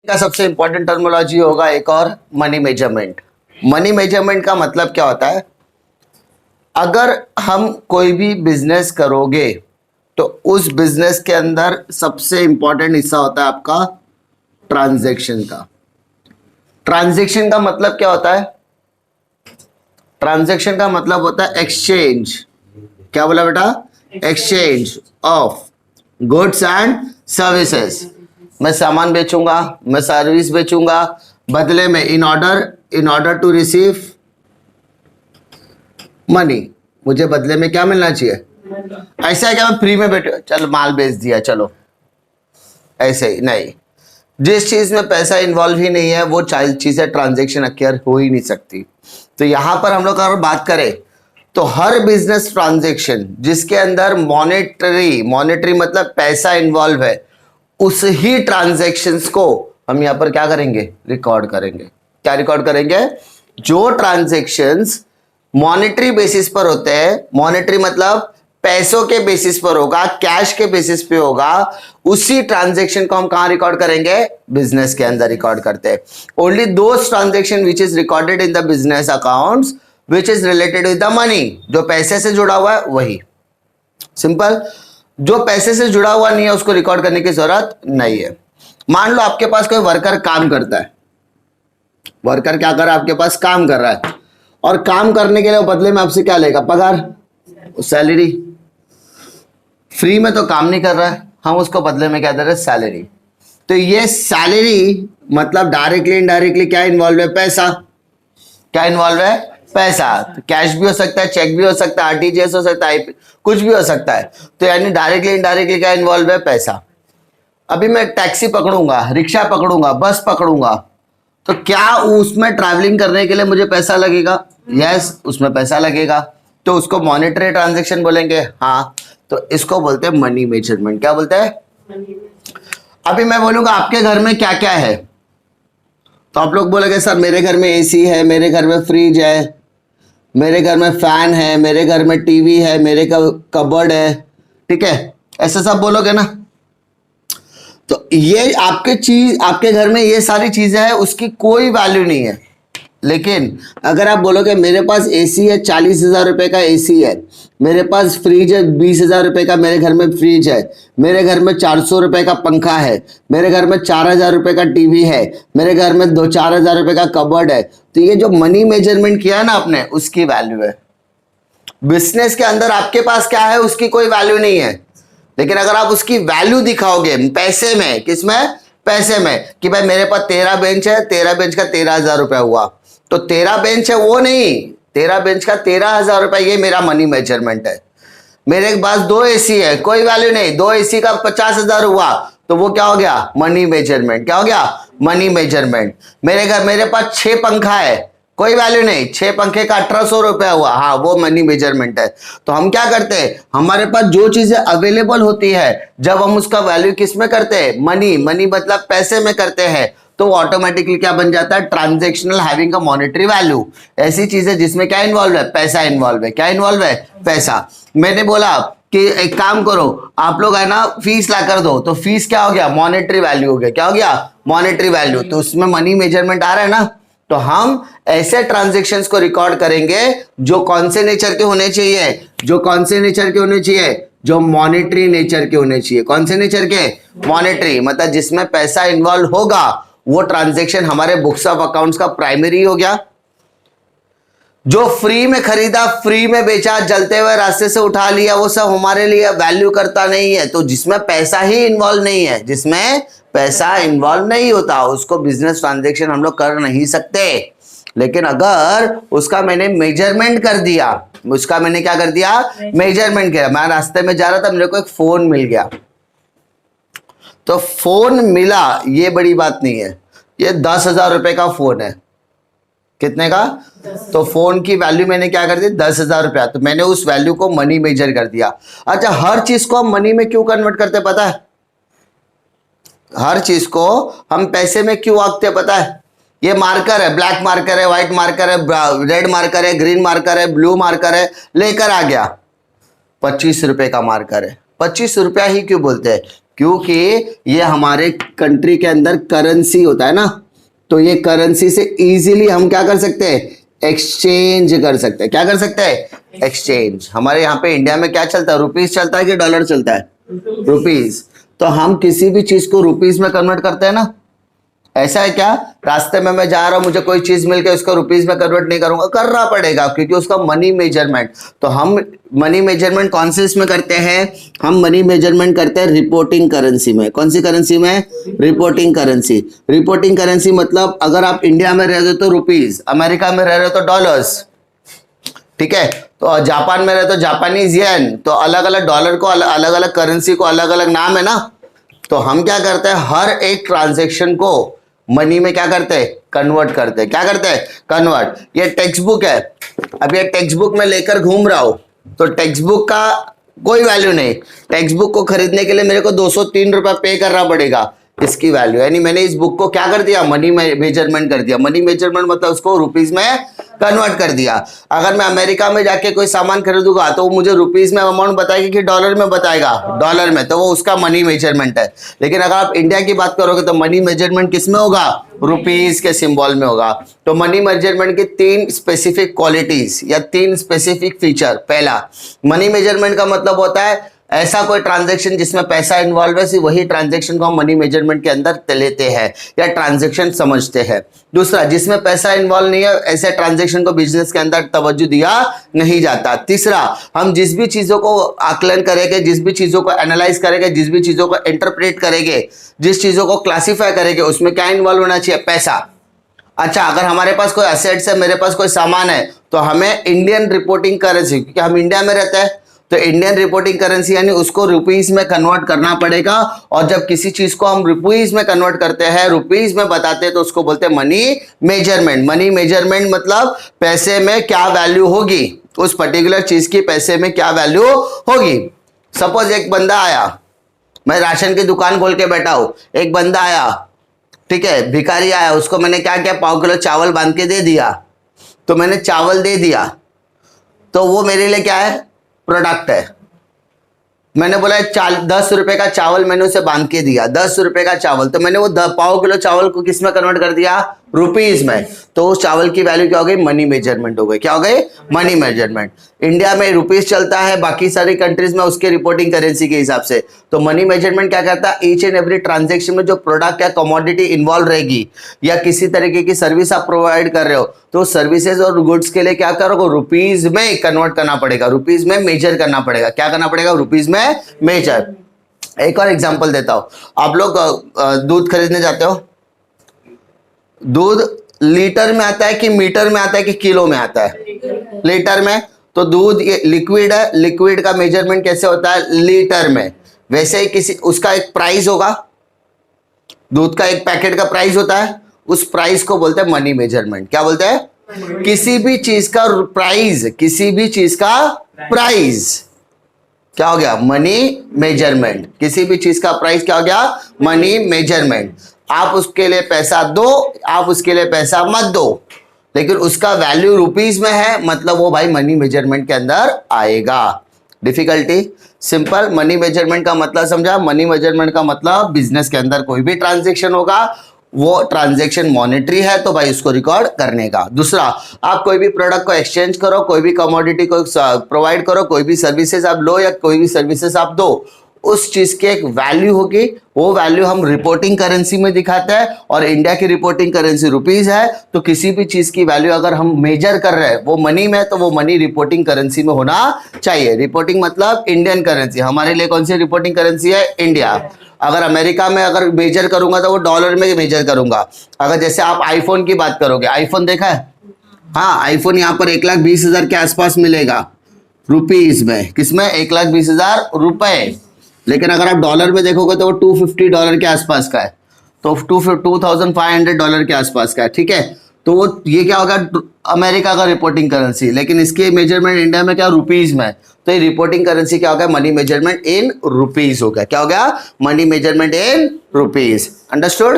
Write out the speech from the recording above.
का सबसे important terminology होगा एक और, मनी मेजरमेंट। मनी मेजरमेंट का मतलब क्या होता है? अगर हम कोई भी बिजनेस करोगे तो उस बिजनेस के अंदर सबसे इंपॉर्टेंट हिस्सा होता है आपका ट्रांजैक्शन का। ट्रांजैक्शन का मतलब क्या होता है? ट्रांजैक्शन का मतलब होता है एक्सचेंज। क्या बोला बेटा? Exchange of goods and services. मैं सामान बेचूंगा, मैं सर्विस बेचूंगा, बदले में in order to receive money, मुझे बदले में क्या मिलना चाहिए? ऐसा है क्या मैं फ्री में बैठे चल माल बेच दिया चलो, ऐसे ही नहीं। जिस चीज में पैसा इन्वॉल्व ही नहीं है वो चीजें ट्रांजैक्शन अक्यर हो ही नहीं सकती। तो यहां पर हम लोग अगर बात करें तो हर बिजनेस ट्रांजैक्शन जिसके अंदर मॉनेटरी मतलब पैसा इन्वॉल्व है, उस ही ट्रांजैक्शंस को हम यहां पर क्या करेंगे? रिकॉर्ड करेंगे। क्या रिकॉर्ड करेंगे? जो ट्रांजैक्शंस मॉनेटरी बेसिस पर होते हैं, मॉनेटरी मतलब पैसों के बेसिस पर होगा, कैश के बेसिस पे होगा, उसी ट्रांजैक्शन को हम कहां रिकॉर्ड करेंगे? बिजनेस के अंदर रिकॉर्ड करते हैं। Only those transaction which is recorded in the business accounts which is related with the money, जो पैसे से जुड़ा हुआ है वही। सिंपल। जो पैसे से जुड़ा हुआ नहीं है उसको रिकॉर्ड करने की जरूरत नहीं है। मान लो आपके पास कोई वर्कर काम करता है, वर्कर क्या कर रहा है? आपके पास काम कर रहा है, और काम करने के लिए बदले में आपसे क्या लेगा? पगार, सैलरी। फ्री में तो काम नहीं कर रहा है, हम उसको बदले में क्या दे रहे हैं? सैलरी। तो ये सैलरी मतलब डायरेक्टली इनडायरेक्टली क्या इन्वॉल्व है? पैसा। क्या इन्वॉल्व है? पैसा। तो कैश भी हो सकता है, चेक भी हो सकता है, आरटीजीएस हो सकता है, कुछ भी हो सकता है। तो यानी डायरेक्टली इनडायरेक्टली क्या इन्वॉल्व है? पैसा। अभी मैं टैक्सी पकड़ूंगा, रिक्शा पकड़ूंगा, बस पकड़ूंगा, तो क्या उसमें ट्रैवलिंग करने के लिए मुझे पैसा लगेगा? यस, उसमें पैसा लगेगा। तो उसको मॉनेटरी ट्रांजैक्शन बोलेंगे। हाँ, तो इसको बोलते हैं मनी मेजरमेंट। क्या बोलते हैं? अभी मैं बोलूंगा आपके घर में क्या क्या है, तो आप लोग बोलेंगे सर मेरे घर में एसी है, मेरे घर में फ्रिज है, मेरे घर में फैन है, मेरे घर में टीवी है, मेरे का कबर्ड है, ठीक है, ऐसा सब बोलोगे ना। तो ये आपके घर में ये सारी चीजें हैं, उसकी कोई वैल्यू नहीं है। लेकिन अगर आप बोलोगे मेरे पास एसी है, 40,000 रुपए का एसी है, मेरे पास फ्रिज है 20,000 रुपए का, मेरे घर में फ्रिज है, मेरे घर में 400 रुपए का पंखा है, मेरे घर में 4,000 रुपए का टीवी है, मेरे घर में 4,000 रुपए का कबर्ड है, तो ये जो मनी मेजरमेंट किया ना आपने, उसकी वैल्यू है। बिजनेस के अंदर आपके पास क्या है उसकी कोई वैल्यू नहीं है, लेकिन अगर आप उसकी वैल्यू दिखाओगे पैसे में, किसमें? पैसे में, कि भाई मेरे पास 13 बेंच है, 13 बेंच का 13,000 रुपया हुआ, तो 13 बेंच है वो नहीं, 13 बेंच का 13,000 रुपया, ये मेरा मनी मेजरमेंट है। मेरे पास 2 एसी है, कोई वैल्यू नहीं, 2 एसी का 50,000 हुआ, तो वो क्या हो गया? Money measurement. क्या हो गया? Money measurement. मेरे पास 6 पंखा है, कोई वैल्यू नहीं, 6 पंखे का 1,800 रुपया हुआ, हाँ वो मनी मेजरमेंट है। तो हम क्या करते हैं? हमारे पास जो चीजें अवेलेबल होती है, जब हम उसका वैल्यू किस में करते हैं? मनी मतलब पैसे में करते हैं, तो ऑटोमेटिकली क्या बन जाता है? Transactional having a monetary value. ऐसी चीजें जिसमें क्या इन्वॉल्व है? पैसा इन्वॉल्व है। क्या इन्वॉल्व है? पैसा। मैंने बोला कि एक काम करो, आप लोग है ना फीस ला कर दो, तो फीस क्या हो गया? मॉनेटरी वैल्यू हो गया। क्या हो गया? Monetary value. तो उसमें मनी मेजरमेंट आ रहा है ना। तो हम ऐसे ट्रांजैक्शंस को रिकॉर्ड करेंगे जो कौन से नेचर के होने चाहिए? जो कौन से नेचर के होने चाहिए? जो मॉनेटरी नेचर के होने चाहिए। कौन से नेचर के? मॉनेटरी, मतलब जिसमें पैसा इन्वॉल्व होगा, वो ट्रांजैक्शन हमारे बुक्स ऑफ अकाउंट्स का प्राइमरी हो गया। जो फ्री में खरीदा, फ्री में बेचा, जलते हुए रास्ते से उठा लिया, वो सब हमारे लिए वैल्यू करता नहीं है। तो जिसमें पैसा ही इन्वॉल्व नहीं है, जिसमें पैसा इन्वॉल्व नहीं होता, उसको बिजनेस ट्रांजैक्शन हम लोग कर नहीं सकते। लेकिन अगर उसका मैंने मेजरमेंट कर दिया, उसका मैंने क्या कर दिया? मेजरमेंट किया। मैं रास्ते में जा रहा था, मेरे को एक फोन मिल गया, तो फोन मिला ये बड़ी बात नहीं है, ये 10,000 रुपए का फोन है। कितने का? तो फोन की वैल्यू मैंने क्या कर दी? 10,000 रुपया। तो मैंने उस वैल्यू को मनी मेजर कर दिया। अच्छा, हर चीज को हम मनी में क्यों कन्वर्ट करते पता है? हर चीज को हम पैसे में क्यों आंकते हैं पता है? ये मार्कर है, ब्लैक मार्कर है, व्हाइट मार्कर है, रेड मार्कर है, ग्रीन मार्कर है, ब्लू मार्कर है, लेकर आ गया 25 रुपए का मार्कर है। 25 रुपया ही क्यों बोलते हैं? क्योंकि ये हमारे कंट्री के अंदर करेंसी होता है ना, तो ये करेंसी से इजीली हम क्या कर सकते हैं, एक्सचेंज कर सकते हैं। क्या कर सकते हैं, एक्सचेंज। हमारे यहाँ पे इंडिया में क्या चलता है, रुपीस चलता है कि डॉलर चलता है, रुपीस। तो हम किसी भी चीज को रुपीस में कन्वर्ट करते हैं ना, ऐसा है क्या, रास्ते में मैं जा रहा हूं, मुझे कोई चीज मिल गई, उसको रुपीस में कन्वर्ट नहीं करूंगा, करना पड़ेगा क्योंकि उसका मनी मेजरमेंट। तो हम मनी मेजरमेंट कौन से इसमें करते हैं, हम मनी मेजरमेंट करते हैं रिपोर्टिंग करेंसी में। कौन सी करेंसी में, रिपोर्टिंग करेंसी। रिपोर्टिंग करेंसी मतलब अगर आप इंडिया में रह रहे हो तो रुपीस, अमेरिका में रह रहे हो तो डॉलर्स, ठीक है, तो जापान में रहे तो जापानीज येन, तो अलग अलग डॉलर को अलग अलग करेंसी को अलग अलग नाम है ना। तो हम क्या करते हैं, हर एक ट्रांजेक्शन को मनी में क्या करते हैं, कन्वर्ट करते हैं। क्या करते हैं, कन्वर्ट। ये टेक्स्ट बुक है, अब ये टेक्स्ट बुक में लेकर घूम रहा हूं, तो टेक्स्ट बुक का कोई वैल्यू नहीं। टेक्स्ट बुक को खरीदने के लिए मेरे को 203 रुपया पे करना पड़ेगा, इसकी वैल्यू। यानी मैंने इस बुक को क्या कर दिया, मनी मेजरमेंट कर दिया। मनी मेजरमेंट मतलब उसको रुपीस में कन्वर्ट कर दिया। अगर मैं अमेरिका में जाके कोई सामान खरीदूंगा तो वो मुझे रुपीस में अमाउंट बताएगी कि डॉलर में बताएगा, डॉलर में, तो वो उसका मनी मेजरमेंट है। लेकिन अगर आप इंडिया की बात करोगे तो मनी मेजरमेंट किस में होगा, रुपीस के सिंबल में होगा। तो मनी मेजरमेंट की 3 स्पेसिफिक क्वालिटीज या 3 स्पेसिफिक फीचर। पहला, मनी मेजरमेंट का मतलब होता है ऐसा कोई ट्रांजैक्शन जिसमें पैसा इन्वॉल्व है, वही ट्रांजैक्शन को हम मनी मेजरमेंट के अंदर लेते हैं या ट्रांजैक्शन समझते हैं। दूसरा, जिसमें पैसा इन्वॉल्व नहीं है ऐसे ट्रांजैक्शन को बिजनेस के अंदर तवज्जो दिया नहीं जाता। तीसरा, हम जिस भी चीजों को आकलन करेंगे, जिस भी चीजों को एनालाइज करेंगे, जिस भी चीजों को इंटरप्रेट करेंगे, जिस चीजों को क्लासीफाई करेंगे, उसमें क्या इन्वॉल्व होना चाहिए, पैसा। अच्छा, अगर हमारे पास कोई एसेट्स है, मेरे पास कोई सामान है, तो हमें इंडियन रिपोर्टिंग करेंसी, क्योंकि हम इंडिया में रहते हैं, तो इंडियन रिपोर्टिंग करेंसी यानी उसको रुपीस में कन्वर्ट करना पड़ेगा। और जब किसी चीज को हम रुपीस में कन्वर्ट करते हैं, रुपीस में बताते हैं, तो उसको बोलते हैं मनी मेजरमेंट। मनी मेजरमेंट मतलब पैसे में क्या वैल्यू होगी, उस पर्टिकुलर चीज की पैसे में क्या वैल्यू होगी। सपोज एक बंदा आया, मैं राशन की दुकान खोल के बैठा हूं, एक बंदा आया, ठीक है, भिखारी आया, उसको मैंने क्या किया, 1 किलो चावल बांध के दे दिया। तो मैंने चावल दे दिया, तो वो मेरे लिए क्या है, प्रोडक्ट है। मैंने बोला 10 रुपए का चावल मैंने उसे बांध के दिया, 10 रुपए का चावल, तो मैंने वो 1/4 किलो चावल को किस में कन्वर्ट कर दिया, रुपीस में। तो उस चावल की वैल्यू क्या हो गई, मनी मेजरमेंट हो गई। क्या हो गई, मनी मेजरमेंट। इंडिया में रुपीस चलता है, बाकी सारी कंट्रीज में उसके रिपोर्टिंग करेंसी के हिसाब से। तो मनी मेजरमेंट क्या करता है, ईच एंड एवरी ट्रांजेक्शन में जो प्रोडक्ट या कमोडिटी इन्वॉल्व रहेगी या किसी तरीके की सर्विस आप प्रोवाइड कर रहे हो, तो सर्विसेज और गुड्स के लिए क्या करोगे, रुपीस में कन्वर्ट करना पड़ेगा, रुपीस में मेजर करना पड़ेगा। क्या करना पड़ेगा, रुपीस में मेजर। एक और एग्जांपल देता हूं, आप लोग दूध खरीदने जाते हो, दूध लीटर में आता है कि मीटर में आता है कि किलो में आता है, लीटर में। तो दूध ये लिक्विड है, लिक्विड का मेजरमेंट कैसे होता है, लीटर में। वैसे ही किसी उसका एक प्राइस होगा, दूध का एक पैकेट का प्राइस होता है, उस प्राइस को बोलते हैं मनी मेजरमेंट। क्या बोलते हैं, किसी भी चीज का प्राइस, किसी भी चीज का प्राइस क्या हो गया, मनी मेजरमेंट। किसी भी चीज का प्राइस क्या हो गया, मनी मेजरमेंट। आप उसके लिए पैसा दो, आप उसके लिए पैसा मत दो, लेकिन उसका वैल्यू रुपीस में है, मतलब वो भाई मनी मेजरमेंट के अंदर आएगा। Difficulty simple. मनी मेजरमेंट का मतलब समझा, मनी मेजरमेंट का मतलब बिजनेस के अंदर कोई भी ट्रांजैक्शन होगा, वो ट्रांजैक्शन मॉनेटरी है तो भाई उसको रिकॉर्ड करने का। दूसरा, आप कोई भी प्रोडक्ट को एक्सचेंज करो, कोई भी कमोडिटी को प्रोवाइड करो, कोई भी सर्विसेज आप लो या कोई भी सर्विसेज आप दो, उस चीज की एक वैल्यू होगी, वो वैल्यू हम रिपोर्टिंग करेंसी में दिखाते हैं। और इंडिया की रिपोर्टिंग करेंसी रुपीस है, तो किसी भी चीज की वैल्यू अगर हम मेजर कर रहे हैं वो मनी में, तो वो मनी रिपोर्टिंग करेंसी में होना चाहिए। रिपोर्टिंग मतलब इंडियन करेंसी। हमारे लिए कौन सी रिपोर्टिंग करेंसी है, इंडिया। अगर अमेरिका में अगर मेजर करूंगा तो वो डॉलर में मेजर करूंगा। अगर जैसे आप आईफोन की बात करोगे, आईफोन देखा है, हाँ, आईफोन यहाँ पर 1,20,000 के आसपास मिलेगा रुपीस में। किसमें, 1,20,000 रुपए। लेकिन अगर आप डॉलर में देखोगे तो वो $250 के आसपास का है, तो $2,500 के आसपास का है, ठीक है। तो वो ये क्या होगा, अमेरिका का रिपोर्टिंग करेंसी, लेकिन इसके मेजरमेंट इंडिया में क्या, रुपीस में। तो ये रिपोर्टिंग करेंसी क्या हो गया, मनी मेजरमेंट इन रुपीस हो गया। क्या हो गया, मनी मेजरमेंट इन रुपीस। अंडरस्टूड।